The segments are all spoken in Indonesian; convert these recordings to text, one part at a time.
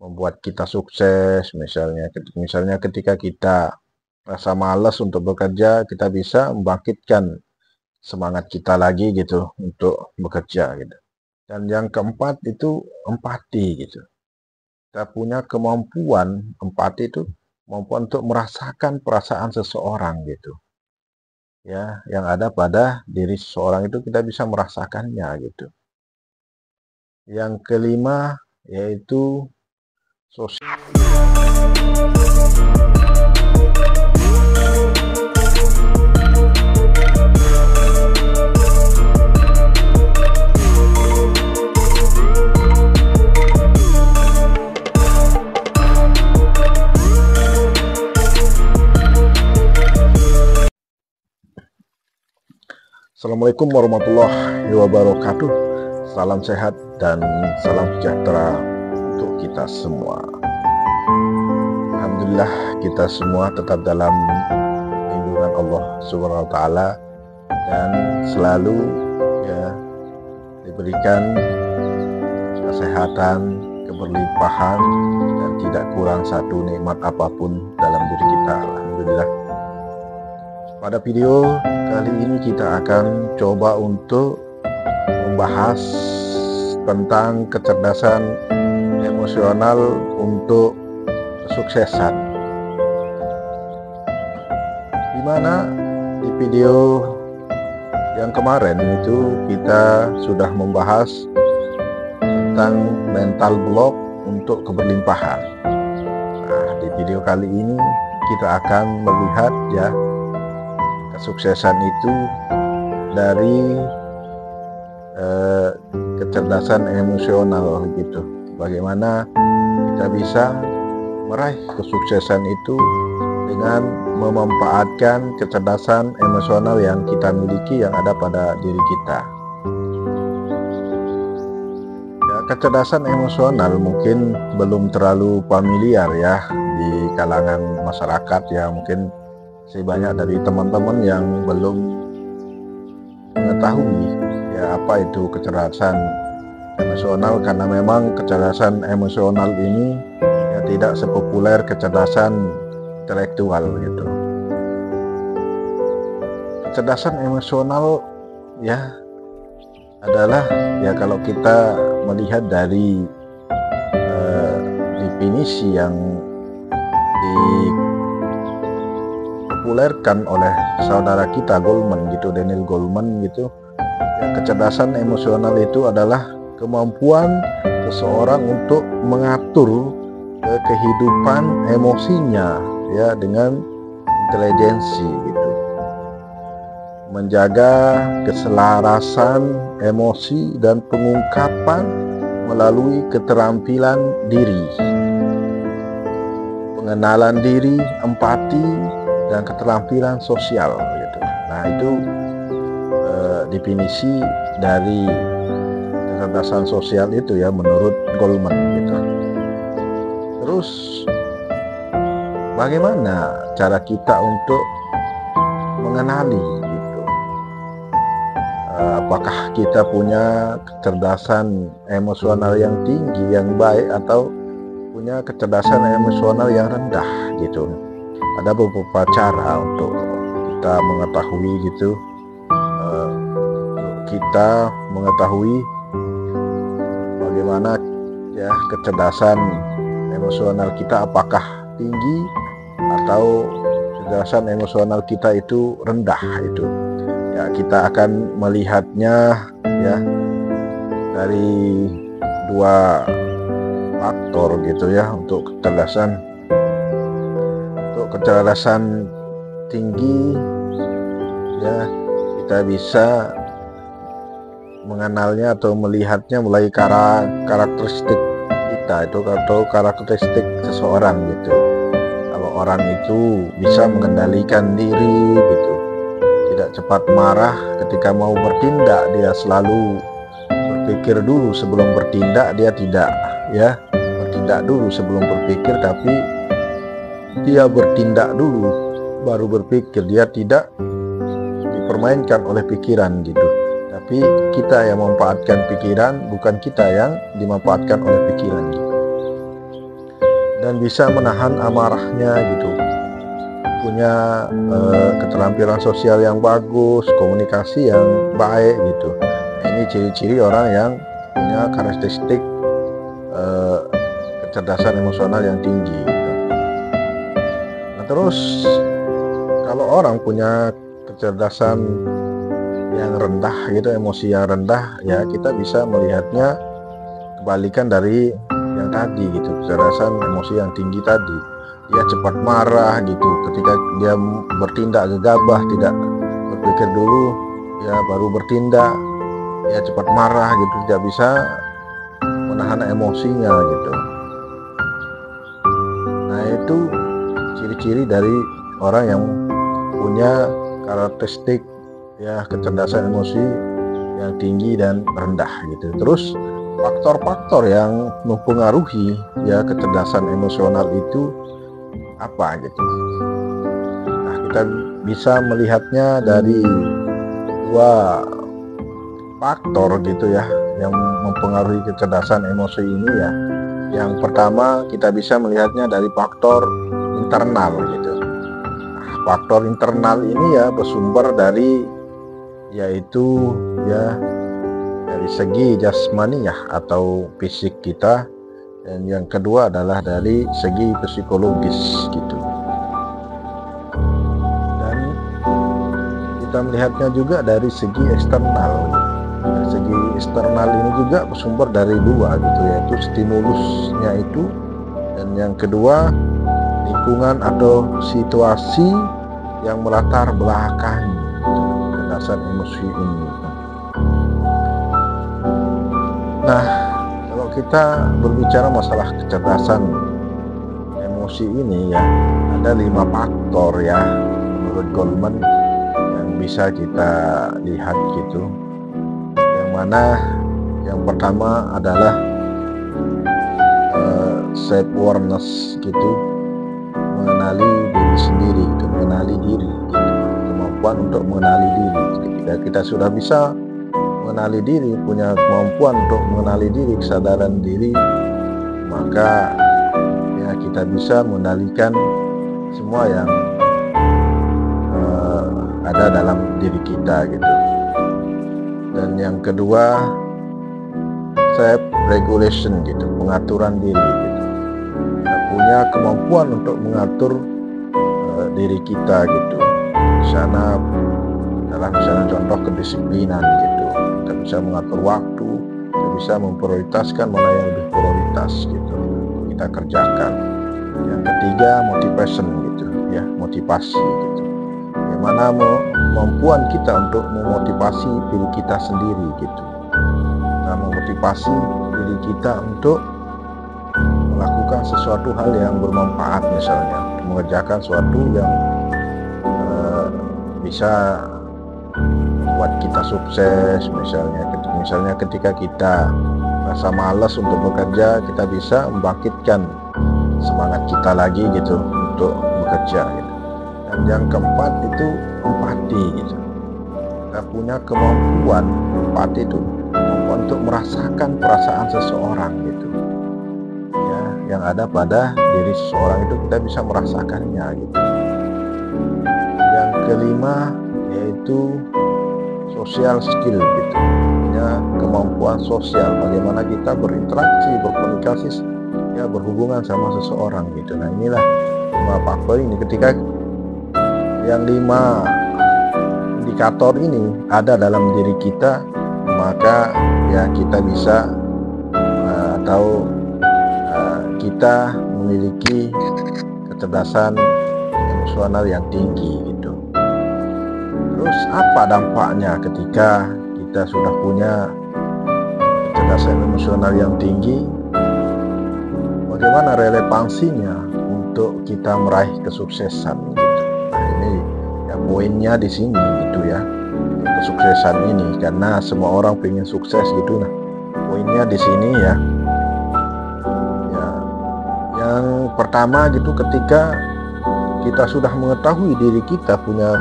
membuat kita sukses. Misalnya ketika kita rasa malas untuk bekerja, kita bisa membangkitkan semangat kita lagi gitu untuk bekerja gitu. Dan yang keempat itu empati gitu. Kita punya kemampuan empati itu kemampuan untuk merasakan perasaan seseorang gitu. Ya, yang ada pada diri seseorang itu kita bisa merasakannya gitu. Yang kelima yaitu sosial. Assalamualaikum warahmatullahi wabarakatuh. Salam sehat dan salam sejahtera untuk kita semua. Alhamdulillah kita semua tetap dalam lindungan Allah Subhanahu wa taala dan selalu ya diberikan kesehatan, keberlimpahan dan tidak kurang satu nikmat apapun dalam diri kita. Alhamdulillah. Pada video kali ini kita akan coba untuk membahas tentang kecerdasan emosional untuk kesuksesan. Dimana di video yang kemarin itu kita sudah membahas tentang mental block untuk keberlimpahan. Nah, di video kali ini kita akan melihat ya kesuksesan itu dari kecerdasan emosional gitu. Bagaimana kita bisa meraih kesuksesan itu dengan memanfaatkan kecerdasan emosional yang kita miliki yang ada pada diri kita. Ya, kecerdasan emosional mungkin belum terlalu familiar ya di kalangan masyarakat ya, mungkin banyak dari teman-teman yang belum mengetahui ya apa itu kecerdasan emosional, karena memang kecerdasan emosional ini ya tidak sepopuler kecerdasan intelektual gitu. Kecerdasan emosional ya adalah ya kalau kita melihat dari definisi yang dipopulerkan oleh saudara kita Goleman gitu, Daniel Goleman gitu ya, kecerdasan emosional itu adalah kemampuan seseorang untuk mengatur kehidupan emosinya ya dengan intelijensi gitu, menjaga keselarasan emosi dan pengungkapan melalui keterampilan diri, pengenalan diri, empati dan keterampilan sosial gitu. Nah itu definisi dari kecerdasan sosial itu ya menurut Goleman gitu. Terus bagaimana cara kita untuk mengenali gitu? Apakah kita punya kecerdasan emosional yang tinggi, yang baik, atau punya kecerdasan emosional yang rendah gitu? Ada beberapa cara untuk kita mengetahui gitu, kita mengetahui bagaimana ya kecerdasan emosional kita apakah tinggi atau kecerdasan emosional kita itu rendah itu. Ya kita akan melihatnya ya dari dua faktor gitu ya untuk kecerdasan tinggi ya kita bisa mengenalnya atau melihatnya mulai karakteristik kita itu atau karakteristik seseorang gitu. Kalau orang itu bisa mengendalikan diri gitu, tidak cepat marah ketika mau bertindak, dia selalu berpikir dulu sebelum bertindak, dia tidak ya bertindak dulu sebelum berpikir, tapi dia bertindak dulu baru berpikir, dia tidak dipermainkan oleh pikiran gitu. Tapi kita yang memanfaatkan pikiran, bukan kita yang dimanfaatkan oleh pikiran gitu. dan bisa menahan amarahnya gitu, punya keterampilan sosial yang bagus, komunikasi yang baik gitu. Nah, ini ciri-ciri orang yang punya karakteristik kecerdasan emosional yang tinggi gitu. Nah, terus kalau orang punya kecerdasan yang rendah gitu, emosi yang rendah, ya kita bisa melihatnya kebalikan dari yang tadi gitu, kecerdasan emosi yang tinggi tadi. Dia cepat marah gitu, ketika dia bertindak gegabah, tidak berpikir dulu, ya baru bertindak, ya cepat marah gitu, tidak bisa menahan emosinya gitu. Nah, itu ciri-ciri dari orang yang punya karakteristik ya kecerdasan emosi yang tinggi dan rendah gitu. Terus faktor-faktor yang mempengaruhi ya kecerdasan emosional itu apa gitu. Nah, kita bisa melihatnya dari dua faktor gitu ya yang mempengaruhi kecerdasan emosi ini ya. Yang pertama kita bisa melihatnya dari faktor internal gitu. Nah, faktor internal ini ya bersumber dari yaitu ya dari segi jasmaniah atau fisik kita, dan yang kedua adalah dari segi psikologis gitu. Dan kita melihatnya juga dari segi eksternal. Dari segi eksternal ini juga bersumber dari dua gitu, yaitu stimulusnya itu, dan yang kedua lingkungan atau situasi yang melatar belakangi kecerdasan emosi ini. Nah, kalau kita berbicara masalah kecerdasan emosi ini ya, ada 5 faktor ya menurut Goleman yang bisa kita lihat gitu. Yang mana yang pertama adalah self awareness gitu, mengenali diri sendiri gitu, mengenali diri gitu, kemampuan untuk mengenali diri. Ketika kita sudah bisa mengenali diri, punya kemampuan untuk mengenali diri, kesadaran diri, maka ya kita bisa mengendalikan semua yang ada dalam diri kita gitu. Dan yang kedua self regulation gitu, pengaturan diri gitu. Kita punya kemampuan untuk mengatur diri kita gitu. Di sana dalam misalnya contoh kedisiplinan gitu, kita bisa mengatur waktu, kita bisa memprioritaskan mana yang lebih prioritas gitu untuk kita kerjakan. Yang ketiga motivation gitu ya, motivasi gitu, bagaimana kemampuan kita untuk memotivasi diri kita sendiri gitu. Kita memotivasi diri kita untuk melakukan sesuatu hal yang bermanfaat, misalnya untuk mengerjakan sesuatu yang bisa buat kita sukses, misalnya ketika kita rasa malas untuk bekerja, kita bisa membangkitkan semangat kita lagi gitu untuk bekerja gitu. Dan yang keempat itu empati gitu. Kita punya kemampuan, empati itu kemampuan untuk merasakan perasaan seseorang gitu ya, yang ada pada diri seseorang itu kita bisa merasakannya gitu. Yang kelima yaitu social skill gitu, ya kemampuan sosial, bagaimana kita berinteraksi, berkomunikasi ya, berhubungan sama seseorang gitu. Nah, inilah 5 faktor ini. Ketika yang 5 indikator ini ada dalam diri kita, maka ya kita bisa kita memiliki kecerdasan emosional yang tinggi gitu. Terus apa dampaknya ketika kita sudah punya kecerdasan emosional yang tinggi? Bagaimana relevansinya untuk kita meraih kesuksesan gitu. Nah, ini ya poinnya di sini gitu ya, kesuksesan ini, karena semua orang pengen sukses gitu. Nah, poinnya di sini ya, yang pertama gitu, ketika kita sudah mengetahui diri kita punya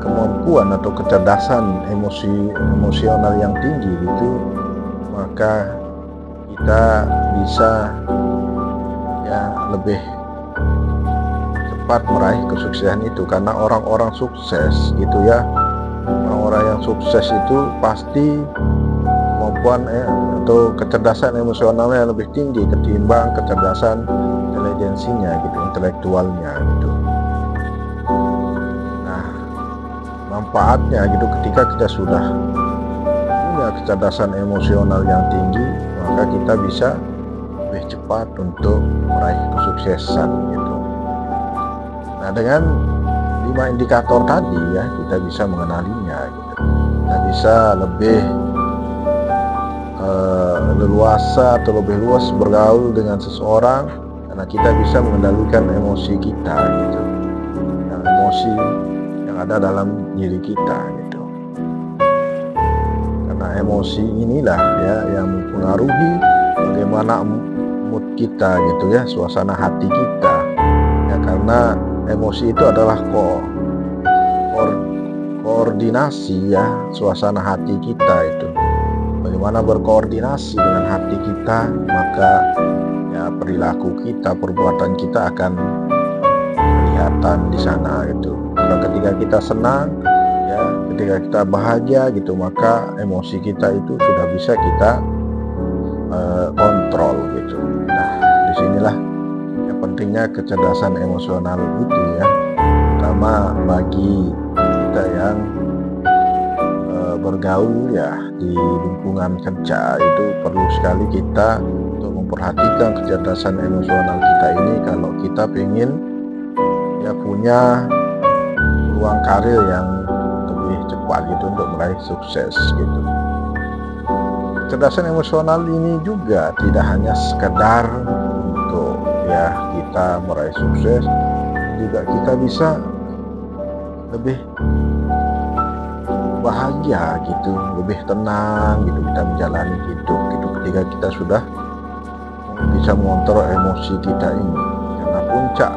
kemampuan atau kecerdasan emosional yang tinggi gitu, maka kita bisa ya lebih cepat meraih kesuksesan itu. Karena orang-orang sukses gitu ya, orang-orang yang sukses itu pasti kemampuan atau kecerdasan emosionalnya lebih tinggi ketimbang kecerdasan intelijensinya gitu, intelektualnya gitu. Nah, manfaatnya gitu, ketika kita sudah punya kecerdasan emosional yang tinggi, maka kita bisa lebih cepat untuk meraih kesuksesan gitu. Nah, dengan 5 indikator tadi ya, kita bisa mengenalinya gitu. Kita bisa lebih leluasa atau lebih luas bergaul dengan seseorang, karena kita bisa mengendalikan emosi kita gitu, yang emosi yang ada dalam diri kita gitu. Karena emosi inilah ya yang mempengaruhi bagaimana mood kita gitu ya, suasana hati kita ya. Karena emosi itu adalah koordinasi ya, suasana hati kita itu. Bagaimana berkoordinasi dengan hati kita, maka ya perilaku kita, perbuatan kita akan kelihatan di sana gitu. Kalau ketika kita senang ya, ketika kita bahagia gitu, maka emosi kita itu sudah bisa kita kontrol gitu. Nah, disinilah yang pentingnya kecerdasan emosional itu ya, terutama bagi kita yang bergaul ya di lingkungan kerja. Itu perlu sekali kita untuk memperhatikan kecerdasan emosional kita ini kalau kita ingin ya punya peluang karir yang lebih cepat gitu untuk meraih sukses gitu. Kecerdasan emosional ini juga tidak hanya sekedar untuk ya kita meraih sukses, juga kita bisa lebih bahagia gitu, lebih tenang gitu kita menjalani hidup gitu ketika kita sudah bisa mengontrol emosi kita ini. Karena puncak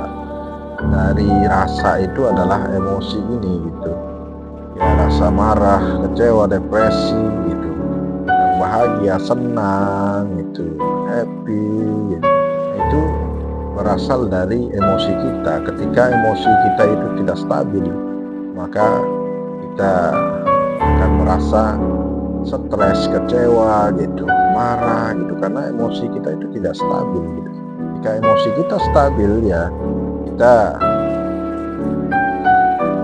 dari rasa itu adalah emosi ini gitu ya, rasa marah, kecewa, depresi gitu, bahagia, senang gitu, happy gitu. Itu berasal dari emosi kita. Ketika emosi kita itu tidak stabil, maka kita akan merasa stres, kecewa gitu, marah gitu, karena emosi kita itu tidak stabil gitu. Jika emosi kita stabil ya, kita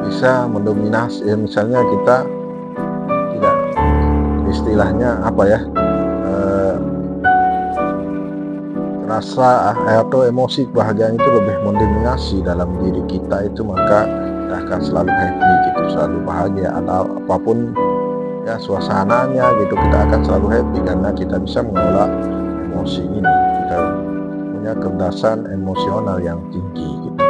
bisa mendominasi ya, misalnya kita tidak, istilahnya apa ya, rasa atau emosi kebahagiaan itu lebih mendominasi dalam diri kita itu, maka kita akan selalu happy gitu, selalu bahagia atau apapun ya suasananya gitu, kita akan selalu happy karena kita bisa mengelola emosi ini. Kita punya kecerdasan emosional yang tinggi gitu.